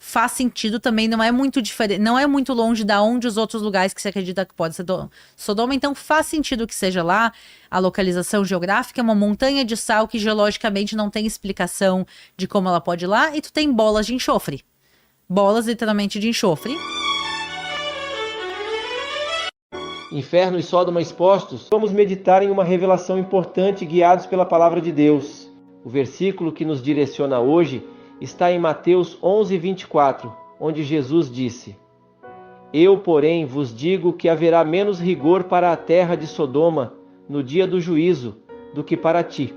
faz sentido também, não é muito diferente, não é muito longe da onde os outros lugares que se acredita que pode ser Sodoma, então faz sentido que seja lá. A localização geográfica é uma montanha de sal que geologicamente não tem explicação de como ela pode ir lá, e tu tem bolas de enxofre. Bolas literalmente de enxofre. Inferno e Sodoma expostos, vamos meditar em uma revelação importante guiados pela palavra de Deus. O versículo que nos direciona hoje está em Mateus 11:24, onde Jesus disse: Eu, porém, vos digo que haverá menos rigor para a terra de Sodoma no dia do juízo do que para ti.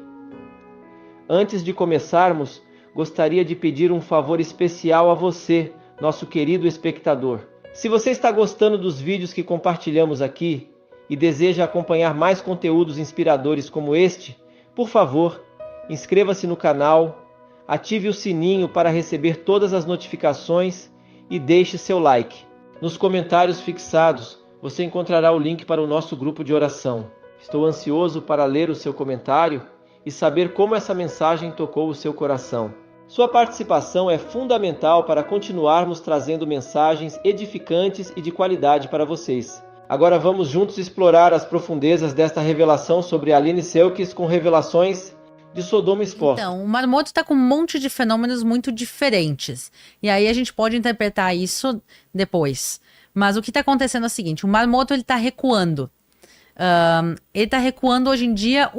Antes de começarmos, gostaria de pedir um favor especial a você, nosso querido espectador. Se você está gostando dos vídeos que compartilhamos aqui e deseja acompanhar mais conteúdos inspiradores como este, por favor, inscreva-se no canal, ative o sininho para receber todas as notificações e deixe seu like. Nos comentários fixados, você encontrará o link para o nosso grupo de oração. Estou ansioso para ler o seu comentário e saber como essa mensagem tocou o seu coração. Sua participação é fundamental para continuarmos trazendo mensagens edificantes e de qualidade para vocês. Agora vamos juntos explorar as profundezas desta revelação sobre Aline Selkis com revelações de Sodoma exposta. Então, o Mar Morto está com um monte de fenômenos muito diferentes. E aí a gente pode interpretar isso depois. Mas o que está acontecendo é o seguinte, o Mar Morto está recuando. Ele está recuando hoje em dia,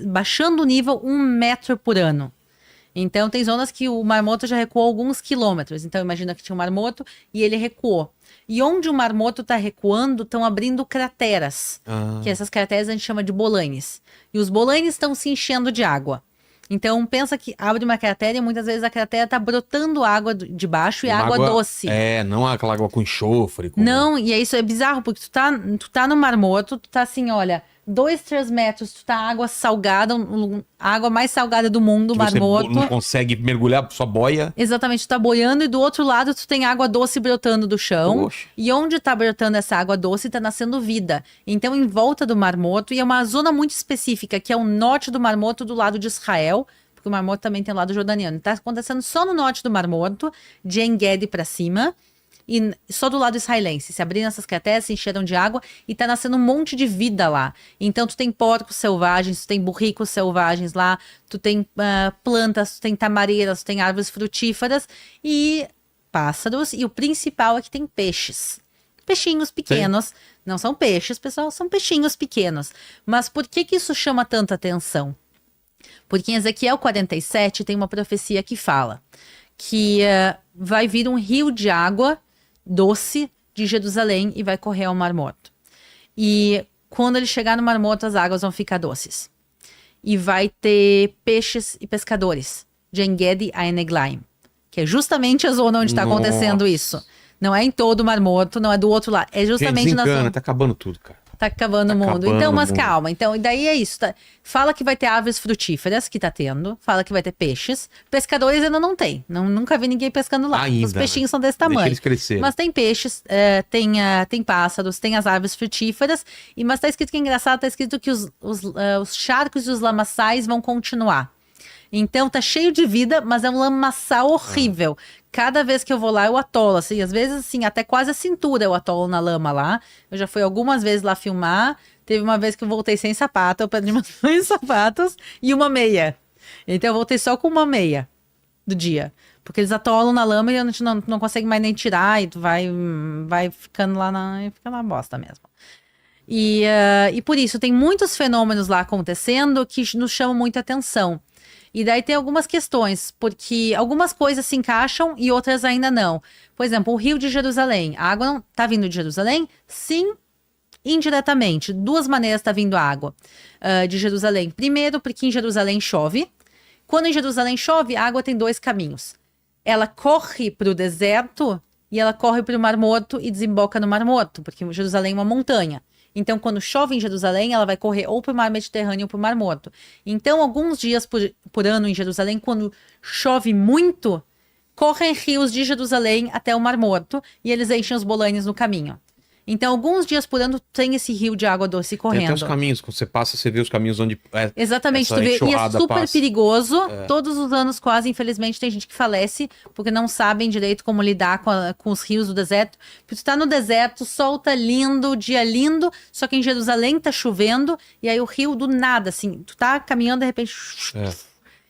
baixando o nível 1 metro por ano. Então, tem zonas que o Mar Morto já recuou alguns quilômetros. Então, imagina que tinha um Mar Morto e ele recuou. E onde o Mar Morto está recuando, estão abrindo crateras. Que essas crateras a gente chama de bolanes. E os bolanes estão se enchendo de água. Então, pensa que abre uma cratera e muitas vezes a cratera está brotando água de baixo e água doce. Não aquela água com enxofre. Não, e isso é bizarro, porque tu tá no Mar Morto, tu tá assim, olha... 2, 3 metros, tu tá água salgada, a água mais salgada do mundo, Mar Morto. Não consegue mergulhar, sua boia. Exatamente, tu tá boiando e do outro lado tu tem água doce brotando do chão. Oxe. E onde tá brotando essa água doce tá nascendo vida. Então em volta do Mar Morto, e é uma zona muito específica, que é o norte do Mar Morto, do lado de Israel, porque o Mar Morto também tem o lado jordaniano. Tá acontecendo só no norte do Mar Morto, de En-Gedi pra cima. E só do lado israelense, se abriram essas crateras, se encheram de água e tá nascendo um monte de vida lá. Então tu tem porcos selvagens, tu tem burricos selvagens lá, tu tem plantas, tu tem tamareiras, tu tem árvores frutíferas e pássaros, e o principal é que tem peixes. Peixinhos pequenos. Sim. Não são peixes, pessoal, são peixinhos pequenos. Mas por que isso chama tanta atenção? Porque em Ezequiel 47 tem uma profecia que fala que vai vir um rio de água doce de Jerusalém e vai correr ao Mar Morto. E quando ele chegar no Mar Morto, as águas vão ficar doces. E vai ter peixes e pescadores de En-Gedi a En-Eglaim, que é justamente a zona onde está acontecendo isso. Não é em todo o Mar Morto, não é do outro lado. É justamente na zona. Tá acabando tudo, cara. Tá acabando o mundo. Então, mas calma. Então, e daí é isso. Tá? Fala que vai ter árvores frutíferas, que tá tendo. Fala que vai ter peixes. Pescadores ainda não tem. Nunca vi ninguém pescando lá. Ainda, os peixinhos são desse tamanho. Deixa eles crescerem. Mas tem peixes, tem pássaros, tem as árvores frutíferas. Mas tá escrito que é engraçado, tá escrito que os charcos e os lamaçais vão continuar. Então tá cheio de vida, mas é um lamaçal horrível. Cada vez que eu vou lá, eu atolo, assim, às vezes, assim, até quase a cintura eu atolo na lama lá. Eu já fui algumas vezes lá filmar. Teve uma vez que eu voltei sem sapato, eu perdi meus 2 sapatos e uma meia. Então eu voltei só com uma meia do dia. Porque eles atolam na lama e a gente não consegue mais nem tirar, e tu vai ficando lá fica na bosta mesmo. E por isso, tem muitos fenômenos lá acontecendo que nos chamam muita atenção. E daí tem algumas questões, porque algumas coisas se encaixam e outras ainda não. Por exemplo, o Rio de Jerusalém. A água não tá vindo de Jerusalém? Sim, indiretamente. 2 maneiras tá vindo a água de Jerusalém. Primeiro, porque em Jerusalém chove. Quando em Jerusalém chove, a água tem 2 caminhos. Ela corre para o deserto e ela corre para o Mar Morto e desemboca no Mar Morto, porque Jerusalém é uma montanha. Então, quando chove em Jerusalém, ela vai correr ou para o Mar Mediterrâneo ou para o Mar Morto. Então, alguns dias por ano em Jerusalém, quando chove muito, correm rios de Jerusalém até o Mar Morto e eles enchem os bolanes no caminho. Então, alguns dias por ano tem esse rio de água doce Tem correndo. até os caminhos, quando você passa, você vê os caminhos onde Exatamente, essa tu vê, e é enxurrada super passa. perigoso. Todos os anos, quase, infelizmente, tem gente que falece porque não sabem direito como lidar com os rios do deserto. Porque tu tá no deserto, o sol tá lindo, o dia lindo, só que em Jerusalém tá chovendo, e aí o rio do nada, assim, tu tá caminhando, de repente,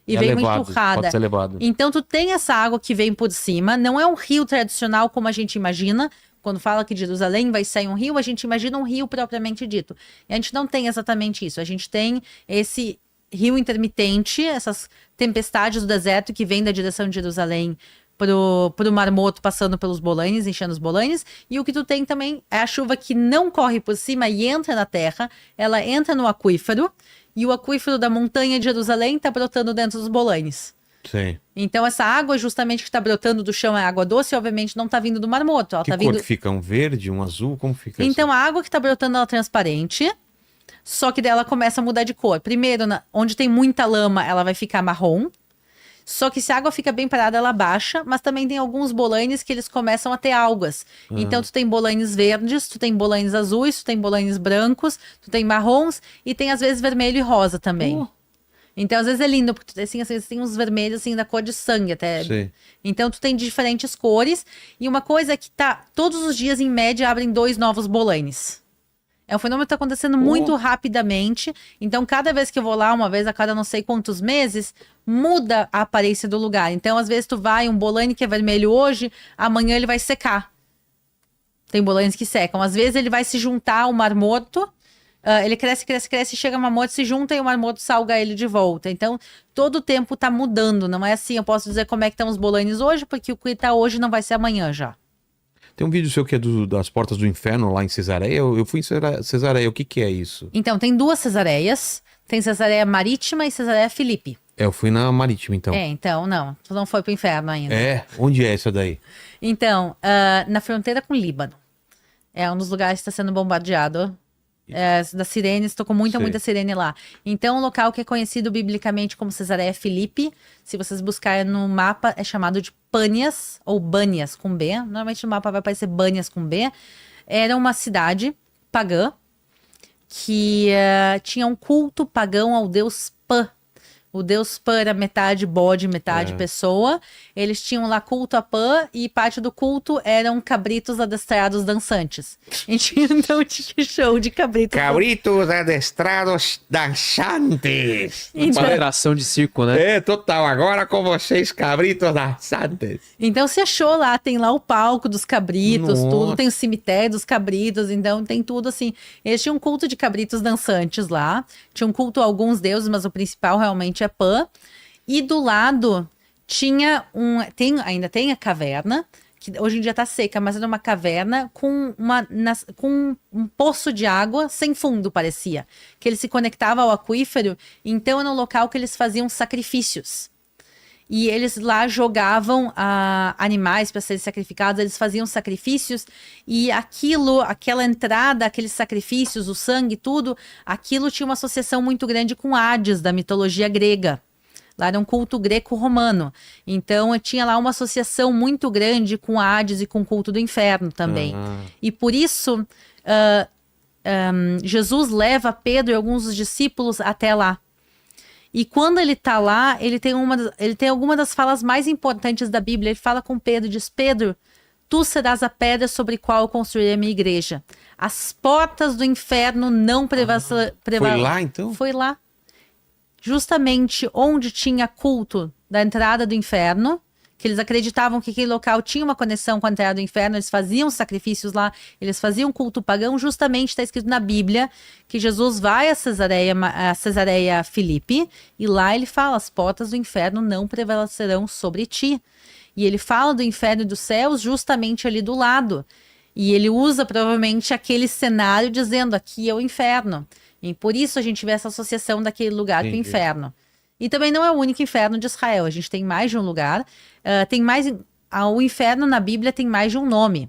e vem uma enxurrada. Pode ser levado. Então, tu tem essa água que vem por cima, não é um rio tradicional como a gente imagina. Quando fala que de Jerusalém vai sair um rio, a gente imagina um rio propriamente dito. E a gente não tem exatamente isso. A gente tem esse rio intermitente, essas tempestades do deserto que vêm da direção de Jerusalém pro Mar Morto, passando pelos Bolanes, enchendo os Bolanes. E o que tu tem também é a chuva que não corre por cima e entra na terra, ela entra no aquífero, e o aquífero da montanha de Jerusalém está brotando dentro dos Bolanes. Sim. Então, essa água justamente que está brotando do chão é água doce, obviamente não está vindo do Mar Morto. Ela Que tá cor vindo... que fica? Um verde, um azul? Como fica Então, a água que está brotando ela é transparente, só que daí ela começa a mudar de cor. Primeiro, onde tem muita lama, ela vai ficar marrom. Só que se a água fica bem parada, ela baixa, mas também tem alguns bolanes que eles começam a ter algas. Então, tu tem bolanes verdes, tu tem bolanes azuis, tu tem bolanes brancos, tu tem marrons e tem às vezes vermelho e rosa também. Então, às vezes é lindo, porque tu tem, assim, às vezes tem uns vermelhos assim da cor de sangue até. Sim. Então, tu tem diferentes cores. E uma coisa é que tá, todos os dias, em média, abrem 2 novos bolanes. É um fenômeno que tá acontecendo muito rapidamente. Então, cada vez que eu vou lá, uma vez a cada não sei quantos meses, muda a aparência do lugar. Então, às vezes tu vai, um bolane que é vermelho hoje, amanhã ele vai secar. Tem bolanes que secam. Às vezes ele vai se juntar ao Mar Morto. Ele cresce, cresce, cresce, chega o Mar Morto, se junta e o Mar Morto salga ele de volta. Então, todo o tempo tá mudando. Não é assim, eu posso dizer como é que estão os bolanes hoje, porque o que tá hoje não vai ser amanhã já. Tem um vídeo seu que é das Portas do Inferno lá em Cesareia. Eu fui em Cesareia. O que é isso? Então, tem 2 Cesareias. Tem Cesareia Marítima e Cesareia Filipe. Eu fui na Marítima, então. Então, não. Tu não foi pro inferno ainda. Onde é essa daí? Então, na fronteira com o Líbano. É um dos lugares que está sendo bombardeado. Das sirenes, tô com muita sirene lá. Então, um local que é conhecido biblicamente como Cesareia Filipe, se vocês buscarem no mapa, é chamado de Pânias, ou Bânias com B. Normalmente no mapa vai aparecer Bânias com B. Era uma cidade pagã que tinha um culto pagão ao deus Pan. O deus Pan era metade bode, metade pessoa. Eles tinham lá culto a Pan e parte do culto eram cabritos adestrados dançantes. Então tinha show de cabritos. Cabritos adestrados dançantes. Então, Uma atração de circo, né? Total. Agora com vocês, cabritos dançantes. então você achou lá, tem lá o palco dos cabritos, Nossa. tudo, tem o cemitério dos cabritos, então tem tudo assim. Eles tinham um culto de cabritos dançantes lá, tinha um culto a alguns deuses, mas o principal realmente é Pan. E do lado tinha ainda tem a caverna, que hoje em dia tá seca, mas era uma caverna com um poço de água sem fundo, parecia. Que ele se conectava ao aquífero, então era um local que eles faziam sacrifícios. E eles lá jogavam animais para serem sacrificados, eles faziam sacrifícios, e aquela entrada, aqueles sacrifícios, o sangue, tudo, aquilo tinha uma associação muito grande com Hades, da mitologia grega. Lá era um culto greco-romano. Então, tinha lá uma associação muito grande com Hades e com o culto do inferno também. E por isso, Jesus leva Pedro e alguns dos discípulos até lá. E quando ele tá lá, ele tem alguma das falas mais importantes da Bíblia. Ele fala com Pedro, diz: Pedro, tu serás a pedra sobre qual eu construirei a minha igreja. As portas do inferno não prevalecerão. Foi lá, então? Foi lá. Justamente onde tinha culto da entrada do inferno, que eles acreditavam que aquele local tinha uma conexão com a entrada do inferno, eles faziam sacrifícios lá, eles faziam culto pagão, justamente está escrito na Bíblia que Jesus vai a Cesareia Filipe, e lá ele fala: as portas do inferno não prevalecerão sobre ti. E ele fala do inferno e dos céus justamente ali do lado. E ele usa provavelmente aquele cenário dizendo: aqui é o inferno. E por isso a gente vê essa associação daquele lugar com o inferno. E também não é o único inferno de Israel. A gente tem mais de um lugar. O inferno na Bíblia tem mais de um nome.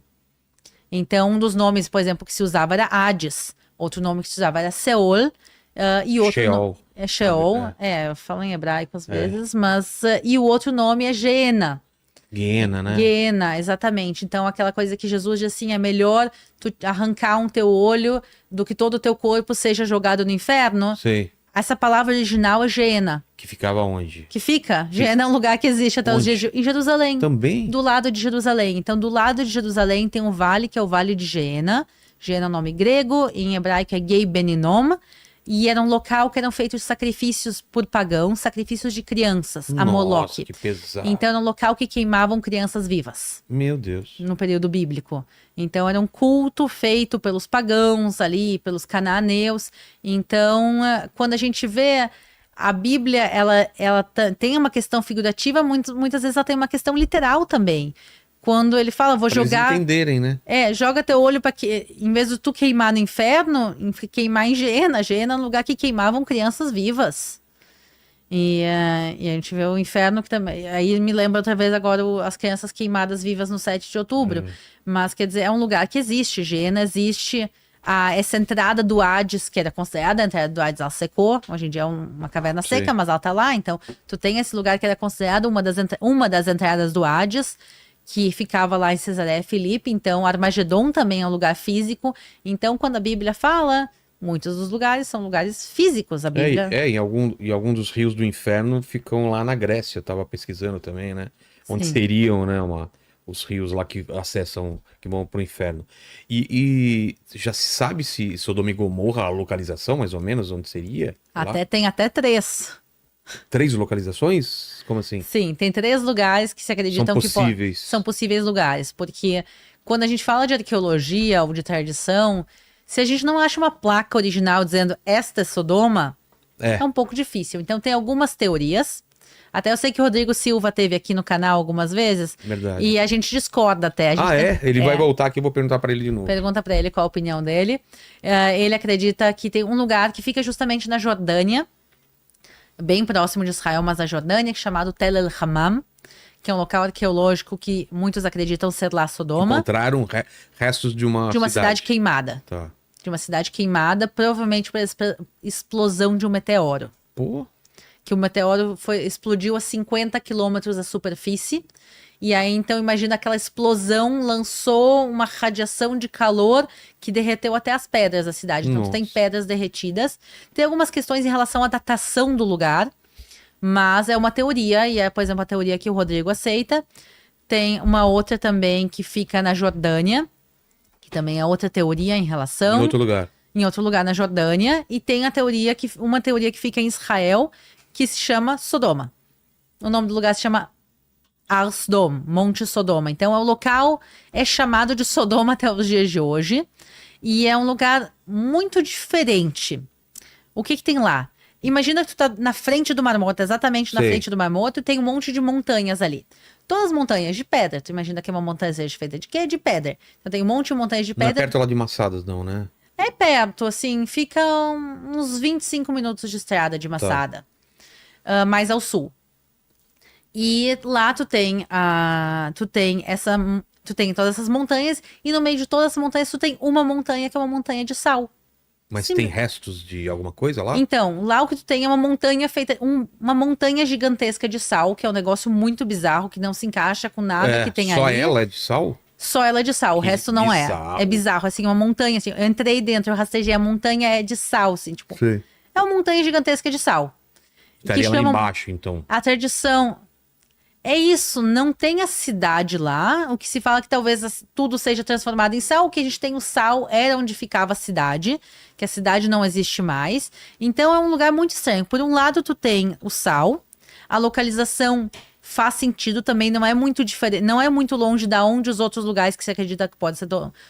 Então, um dos nomes, por exemplo, que se usava era Hades. Outro nome que se usava era Seol. E outro Sheol. Sheol. Eu falo em hebraico às vezes. Mas, e o outro nome é Geena. Guiena, né? Guiena, exatamente. Então, aquela coisa que Jesus diz assim, é melhor tu arrancar um teu olho do que todo o teu corpo seja jogado no inferno. Sei. Essa palavra original é Geena, Que ficava onde? que fica. Geena é um lugar que existe até os Onde? dias de... em Jerusalém. Também? Do lado de Jerusalém. Então, do lado de Jerusalém tem um vale, que é o Vale de Geena. Geena é um nome grego, em hebraico é Gei Beninom. E era um local que eram feitos sacrifícios por pagãos, sacrifícios de crianças, a Nossa, Moloque. que pesado. Então, era um local que queimavam crianças vivas, Meu Deus. no período bíblico. Então, era um culto feito pelos pagãos ali, pelos cananeus. Então, quando a gente vê a Bíblia, ela tem uma questão figurativa, muitas vezes ela tem uma questão literal também. Quando ele fala, vou Pra eles jogar... entenderem, né? joga teu olho para que, em vez de tu queimar no inferno, queimar em Geena. Geena é um lugar que queimavam crianças vivas. E a gente vê o inferno que também. Aí me lembra outra vez agora as crianças queimadas vivas no 7 de outubro. Mas quer dizer, é um lugar que existe. Geena existe. Essa entrada do Hades, que era considerada a entrada do Hades, ela secou. Hoje em dia é uma caverna seca, Sim. mas ela tá lá. Então, tu tem esse lugar que era considerado uma das entradas do Hades, que ficava lá em Cesareia Filipe. Então, Armagedon também é um lugar físico. Então, quando a Bíblia fala, muitos dos lugares são lugares físicos. A Bíblia... Em algum dos rios do inferno ficam lá na Grécia. Eu tava pesquisando também, né? Onde Sim. seriam, né? Os rios lá que acessam, que vão pro inferno. E já se sabe se Sodoma e Gomorra, a localização, mais ou menos, onde seria? Lá? Tem até 3. 3 localizações? Como assim? Sim, tem 3 lugares que se acreditam São possíveis. são possíveis lugares. Porque quando a gente fala de arqueologia ou de tradição, se a gente não acha uma placa original dizendo esta é Sodoma, é um pouco difícil. Então tem algumas teorias. Até eu sei que o Rodrigo Silva teve aqui no canal algumas vezes. Verdade. E a gente discorda até. A gente Ele vai voltar aqui, eu vou perguntar pra ele de novo. Pergunta pra ele qual a opinião dele. Ele acredita que tem um lugar que fica justamente na Jordânia, bem próximo de Israel, mas na Jordânia, chamado Tel El Hammam, que é um local arqueológico que muitos acreditam ser lá Sodoma. Encontraram restos de uma cidade queimada. Tá. De uma cidade queimada, provavelmente por explosão de um meteoro. Pô. Que o meteoro explodiu a 50 quilômetros da superfície. E aí, então, imagina aquela explosão lançou uma radiação de calor que derreteu até as pedras da cidade. Então, tu tem pedras derretidas. Tem algumas questões em relação à datação do lugar, mas é uma teoria, e é uma teoria que o Rodrigo aceita. Tem uma outra também que fica na Jordânia, que também é outra teoria em relação... Em outro lugar. Em outro lugar na Jordânia. E tem uma teoria que fica em Israel, que se chama Sodoma. O nome do lugar se chama Har Sodom, Monte Sodoma. Então, o local é chamado de Sodoma até os dias de hoje. E é um lugar muito diferente. O que tem lá? Imagina que tu tá na frente do Mar Morto, exatamente na frente do Mar Morto, e tem um monte de montanhas ali. Todas as montanhas de pedra. Tu imagina que é uma montanha feita de quê? De pedra. Então, tem um monte de montanhas de pedra. Não é perto lá de Massadas, não, né? É perto, assim, fica uns 25 minutos de estrada de Massada. Mais ao sul. E lá tu tem todas essas montanhas, e no meio de todas as montanhas tu tem uma montanha que é uma montanha de sal. Mas Sim. tem restos de alguma coisa lá? Então, lá o que tu tem é uma montanha feita, uma montanha gigantesca de sal, que é um negócio muito bizarro, que não se encaixa com nada que tem só ali. Só ela é de sal? Só ela é de sal, o resto não bizarro. é. É bizarro, assim, uma montanha, assim, eu entrei dentro, eu rastejei, a montanha é de sal, assim, tipo, Sim. é uma montanha gigantesca de sal. Estaria lá embaixo, então. A tradição é isso, não tem a cidade lá, o que se fala que talvez tudo seja transformado em sal, o que a gente tem o sal era onde ficava a cidade, que a cidade não existe mais. Então é um lugar muito estranho. Por um lado tu tem o sal, a localização faz sentido também, não é muito diferente, não é muito longe da onde os outros lugares que se acredita que pode ser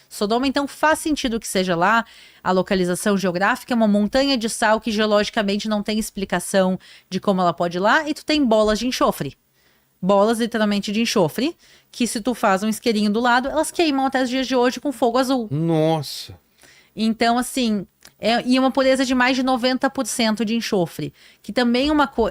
Sodoma, então faz sentido que seja lá. A localização geográfica é uma montanha de sal que geologicamente não tem explicação de como ela pode ir lá, e tu tem bolas de enxofre. Bolas literalmente de enxofre, que se tu faz um isqueirinho do lado, elas queimam até os dias de hoje com fogo azul. Nossa! Então, assim, e uma pureza de mais de 90% de enxofre. Que também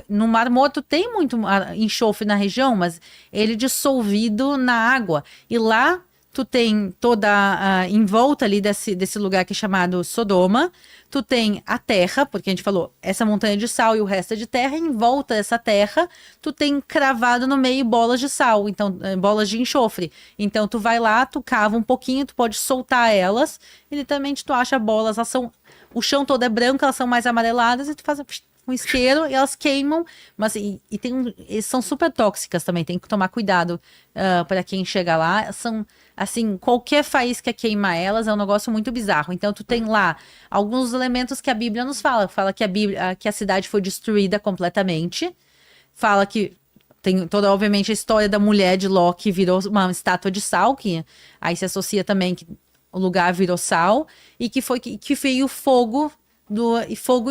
no Mar Morto tem muito enxofre na região, mas ele dissolvido na água. E lá tu tem toda em volta ali desse lugar que é chamado Sodoma, tu tem a terra, porque a gente falou, essa montanha de sal e o resto é de terra, em volta dessa terra, tu tem cravado no meio bolas de sal, então bolas de enxofre. Então tu vai lá, tu cava um pouquinho, tu pode soltar elas, e literalmente tu acha bolas, elas são, o chão todo é branco, elas são mais amareladas, e tu faz um isqueiro e elas queimam, mas eles são super tóxicas também, tem que tomar cuidado para quem chega lá. São, assim, qualquer faísca queima elas, é um negócio muito bizarro. Então tu tem lá alguns elementos que a Bíblia nos fala que a cidade foi destruída completamente, fala que tem toda, obviamente, a história da mulher de Ló que virou uma estátua de sal, que aí se associa também que o lugar virou sal, e que veio fogo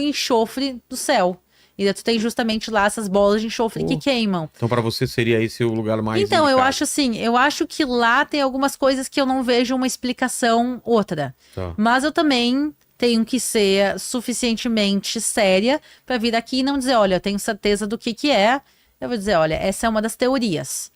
e enxofre do céu. E daí tu tem justamente lá essas bolas de enxofre que queimam. Então para você seria esse o lugar mais Então, eu indicado. acho assim, eu acho que lá tem algumas coisas que eu não vejo uma explicação outra. Tá. Mas eu também tenho que ser suficientemente séria para vir aqui e não dizer, olha, eu tenho certeza do que é. Eu vou dizer, olha, essa é uma das teorias.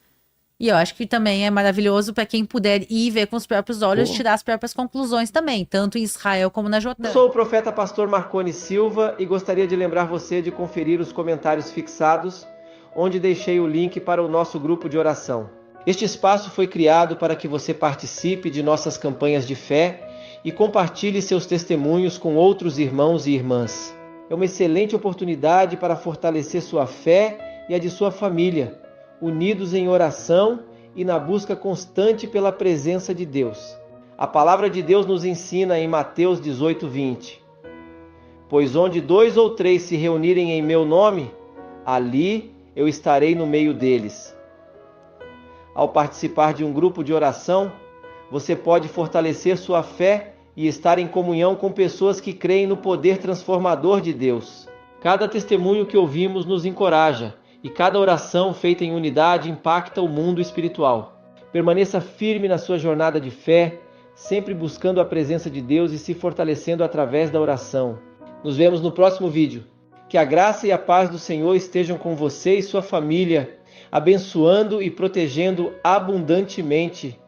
E eu acho que também é maravilhoso para quem puder ir ver com os próprios olhos, tirar as próprias conclusões também, tanto em Israel como na Eu Jordânia. sou o profeta pastor Marconi Silva e gostaria de lembrar você de conferir os comentários fixados, onde deixei o link para o nosso grupo de oração. Este espaço foi criado para que você participe de nossas campanhas de fé e compartilhe seus testemunhos com outros irmãos e irmãs. É uma excelente oportunidade para fortalecer sua fé e a de sua família, unidos em oração e na busca constante pela presença de Deus. A palavra de Deus nos ensina em Mateus 18:20. Pois onde 2 ou 3 se reunirem em meu nome, ali eu estarei no meio deles. Ao participar de um grupo de oração, você pode fortalecer sua fé e estar em comunhão com pessoas que creem no poder transformador de Deus. Cada testemunho que ouvimos nos encoraja, e cada oração feita em unidade impacta o mundo espiritual. Permaneça firme na sua jornada de fé, sempre buscando a presença de Deus e se fortalecendo através da oração. Nos vemos no próximo vídeo. Que a graça e a paz do Senhor estejam com você e sua família, abençoando e protegendo abundantemente